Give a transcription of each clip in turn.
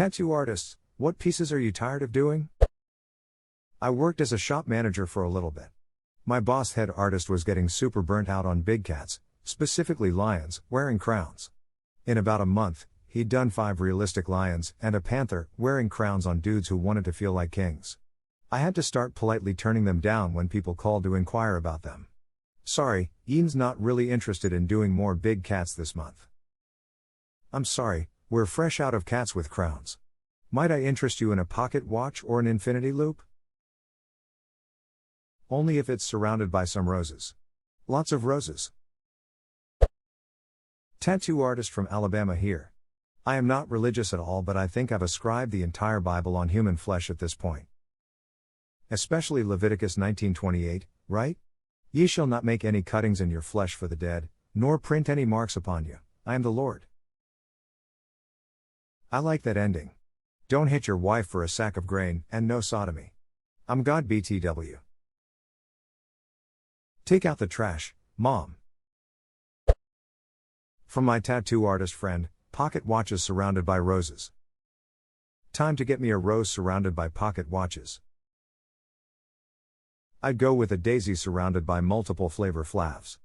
Tattoo artists, what pieces are you tired of doing? I worked as a shop manager for a little bit. My boss head artist was getting super burnt out on big cats, specifically lions, wearing crowns. In about a month, he'd done 5 realistic lions and a panther, wearing crowns on dudes who wanted to feel like kings. I had to start politely turning them down when people called to inquire about them. Sorry, Ian's not really interested in doing more big cats this month. I'm sorry, we're fresh out of cats with crowns. Might I interest you in a pocket watch or an infinity loop? Only if it's surrounded by some roses. Lots of roses. Tattoo artist from Alabama here. I am not religious at all, but I think I've ascribed the entire Bible on human flesh at this point. Especially Leviticus 19:28, right? Ye shall not make any cuttings in your flesh for the dead, nor print any marks upon you. I am the Lord. I like that ending. Don't hit your wife for a sack of grain, and no sodomy. I'm God BTW. Take out the trash, Mom. From my tattoo artist friend, pocket watches surrounded by roses. Time to get me a rose surrounded by pocket watches. I'd go with a daisy surrounded by multiple flavor flavs.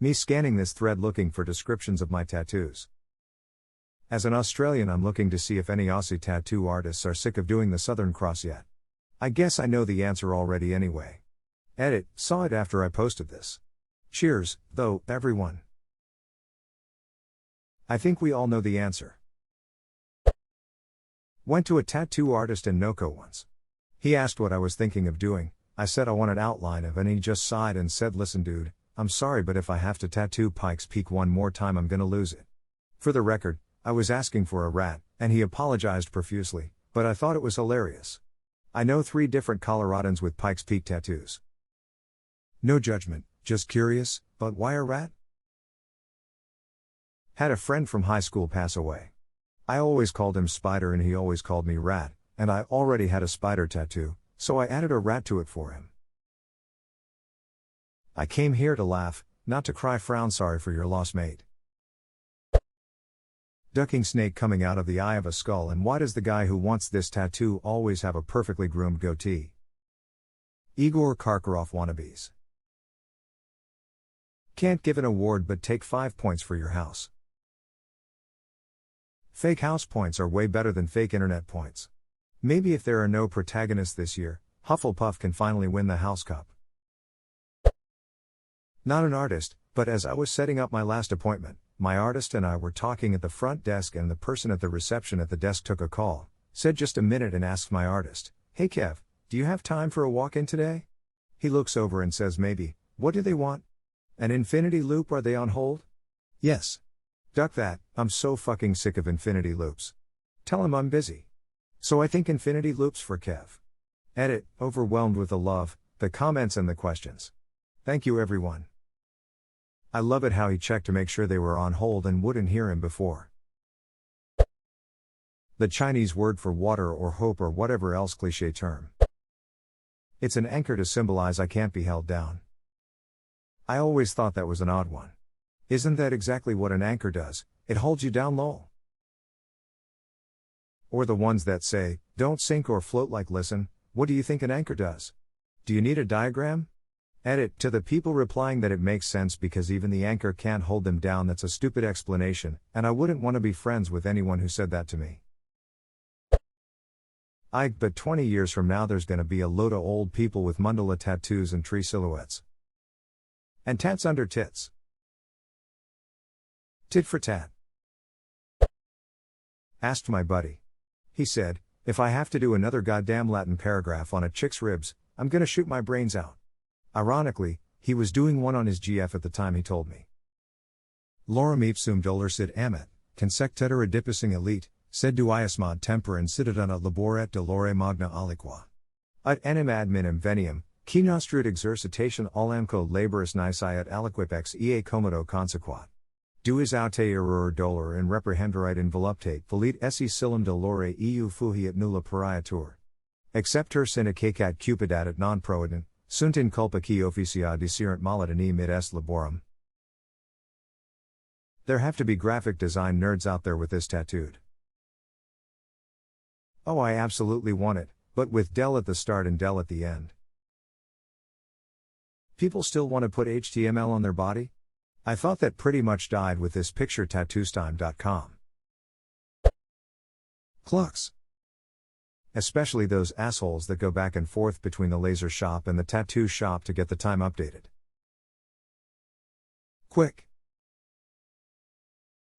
Me scanning this thread looking for descriptions of my tattoos. As an Australian, I'm looking to see if any Aussie tattoo artists are sick of doing the Southern Cross yet. I guess I know the answer already anyway. Edit, saw it after I posted this. Cheers, though, everyone. I think we all know the answer. Went to a tattoo artist in Noco once. He asked what I was thinking of doing. I said I want an outline of, and he just sighed and said, "Listen dude, I'm sorry, but if I have to tattoo Pikes Peak one more time I'm gonna lose it." For the record, I was asking for a rat, and he apologized profusely, but I thought it was hilarious. I know 3 different Coloradans with Pikes Peak tattoos. No judgment, just curious, but why a rat? Had a friend from high school pass away. I always called him Spider and he always called me Rat, and I already had a spider tattoo, so I added a rat to it for him. I came here to laugh, not to cry. Frown. Sorry for your loss, mate. Ducking snake coming out of the eye of a skull. And why does the guy who wants this tattoo always have a perfectly groomed goatee? Igor Karkaroff wannabes. Can't give an award but take 5 points for your house. Fake house points are way better than fake internet points. Maybe if there are no protagonists this year, Hufflepuff can finally win the House Cup. Not an artist, but as I was setting up my last appointment, my artist and I were talking at the front desk, and the person at the reception at the desk took a call, said just a minute, and asked my artist, "Hey Kev, do you have time for a walk-in today?" He looks over and says, "Maybe. What do they want? An infinity loop? Are they on hold?" "Yes." "Duck that, I'm so fucking sick of infinity loops. Tell him I'm busy." So I think infinity loops for Kev. Edit, overwhelmed with the love, the comments and the questions. Thank you everyone. I love it how he checked to make sure they were on hold and wouldn't hear him before. The Chinese word for water or hope or whatever else cliché term. It's an anchor to symbolize I can't be held down. I always thought that was an odd one. Isn't that exactly what an anchor does? It holds you down, lol. Or the ones that say, don't sink or float. Like, listen, what do you think an anchor does? Do you need a diagram? Edit, to the people replying that it makes sense because even the anchor can't hold them down. That's a stupid explanation, and I wouldn't want to be friends with anyone who said that to me. But 20 years from now there's gonna be a load of old people with mandala tattoos and tree silhouettes. And tats under tits. Tit for tat. Asked my buddy. He said, if I have to do another goddamn Latin paragraph on a chick's ribs, I'm gonna shoot my brains out. Ironically, he was doing one on his GF at the time he told me. Lorem ipsum dolorcit amet, consectetur adipissing elite, sed duiasmod temper incididana laboret dolore magna aliqua. Ut enim adminum venium, qui nostrud exercitation alamco laboris nisiat aliquip ex ea commodo consequat. Duis aute error dolor in reprehenderite involuptate volit esse silum dolore eu fugiat nulla pariatur. Excepter sine cacat cupidat non proedent, sunt in culpa qui officia desiderant maladini mid est laborum. There have to be graphic design nerds out there with this tattooed. Oh, I absolutely want it, but with del at the start and del at the end. People still want to put HTML on their body? I thought that pretty much died with this picture tattoostime.com. Clucks. Especially those assholes that go back and forth between the laser shop and the tattoo shop to get the time updated. Quick.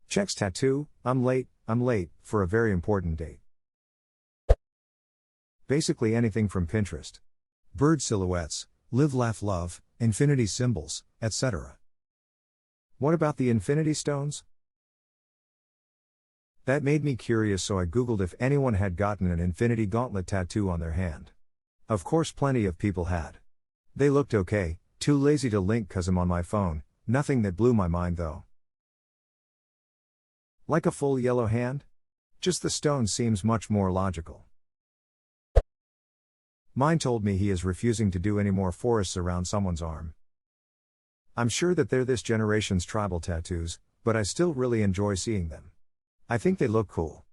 Checks tattoo, I'm late, for a very important date. Basically anything from Pinterest. Bird silhouettes, live laugh love, infinity symbols, etc. What about the infinity stones? That made me curious, so I googled if anyone had gotten an infinity gauntlet tattoo on their hand. Of course plenty of people had. They looked okay, too lazy to link 'cause I'm on my phone, nothing that blew my mind though. Like a full yellow hand? Just the stone seems much more logical. Mine told me he is refusing to do any more forests around someone's arm. I'm sure that they're this generation's tribal tattoos, but I still really enjoy seeing them. I think they look cool.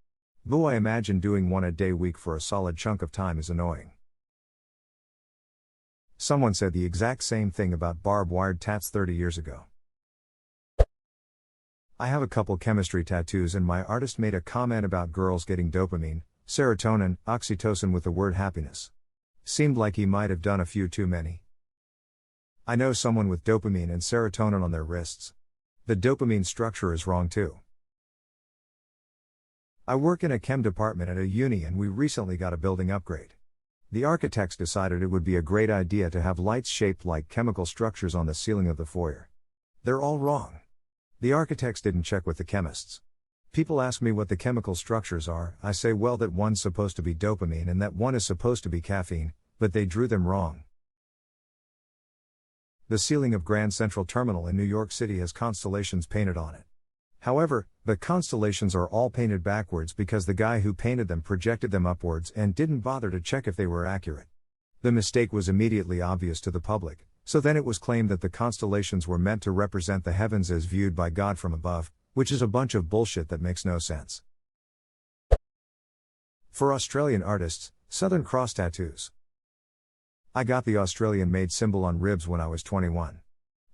Though I imagine doing one a day week for a solid chunk of time is annoying. Someone said the exact same thing about barb-wired tats 30 years ago. I have a couple chemistry tattoos and my artist made a comment about girls getting dopamine, serotonin, oxytocin with the word happiness. Seemed like he might have done a few too many. I know someone with dopamine and serotonin on their wrists. The dopamine structure is wrong too. I work in a chem department at a uni and we recently got a building upgrade. The architects decided it would be a great idea to have lights shaped like chemical structures on the ceiling of the foyer. They're all wrong. The architects didn't check with the chemists. People ask me what the chemical structures are, I say well that one's supposed to be dopamine and that one is supposed to be caffeine, but they drew them wrong. The ceiling of Grand Central Terminal in New York City has constellations painted on it. However, the constellations are all painted backwards because the guy who painted them projected them upwards and didn't bother to check if they were accurate. The mistake was immediately obvious to the public, so then it was claimed that the constellations were meant to represent the heavens as viewed by God from above, which is a bunch of bullshit that makes no sense. For Australian artists, Southern Cross tattoos. I got the Australian-made symbol on ribs when I was 21.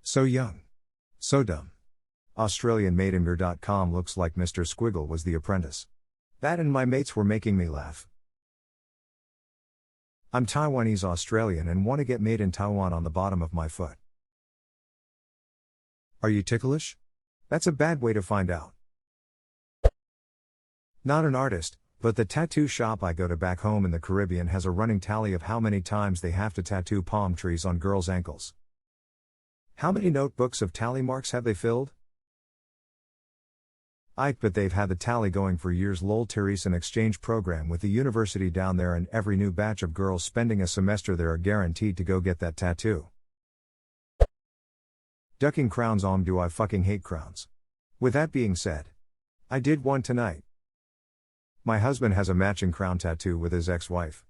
So young. So dumb. AustralianMadeInger.com looks like Mr. Squiggle was the apprentice. That and my mates were making me laugh. I'm Taiwanese Australian and want to get made in Taiwan on the bottom of my foot. Are you ticklish? That's a bad way to find out. Not an artist, but the tattoo shop I go to back home in the Caribbean has a running tally of how many times they have to tattoo palm trees on girls' ankles. How many notebooks of tally marks have they filled? But they've had the tally going for years. Lol. Therese, an exchange program with the university down there, and every new batch of girls spending a semester there are guaranteed to go get that tattoo. Ducking crowns. Do I fucking hate crowns. With that being said, I did one tonight. My husband has a matching crown tattoo with his ex-wife.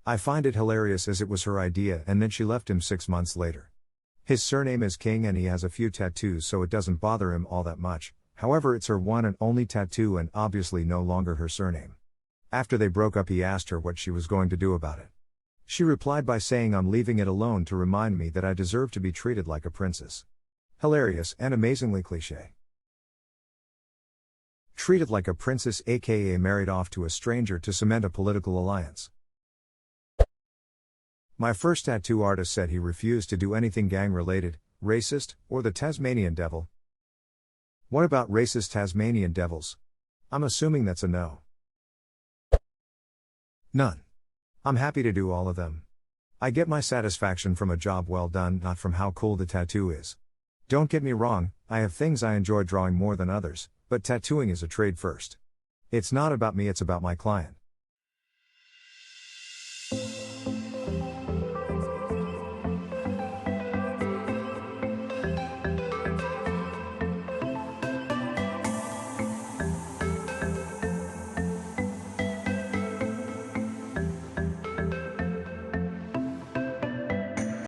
I find it hilarious as it was her idea and then she left him 6 months later. His surname is King and he has a few tattoos, so it doesn't bother him all that much. However, it's her one and only tattoo and obviously no longer her surname. After they broke up, he asked her what she was going to do about it. She replied by saying, "I'm leaving it alone to remind me that I deserve to be treated like a princess." Hilarious and amazingly cliché. Treated like a princess, aka married off to a stranger to cement a political alliance. My first tattoo artist said he refused to do anything gang-related, racist, or the Tasmanian devil. What about racist Tasmanian devils? I'm assuming that's a no. None. I'm happy to do all of them. I get my satisfaction from a job well done, not from how cool the tattoo is. Don't get me wrong, I have things I enjoy drawing more than others, but tattooing is a trade first. It's not about me, it's about my client.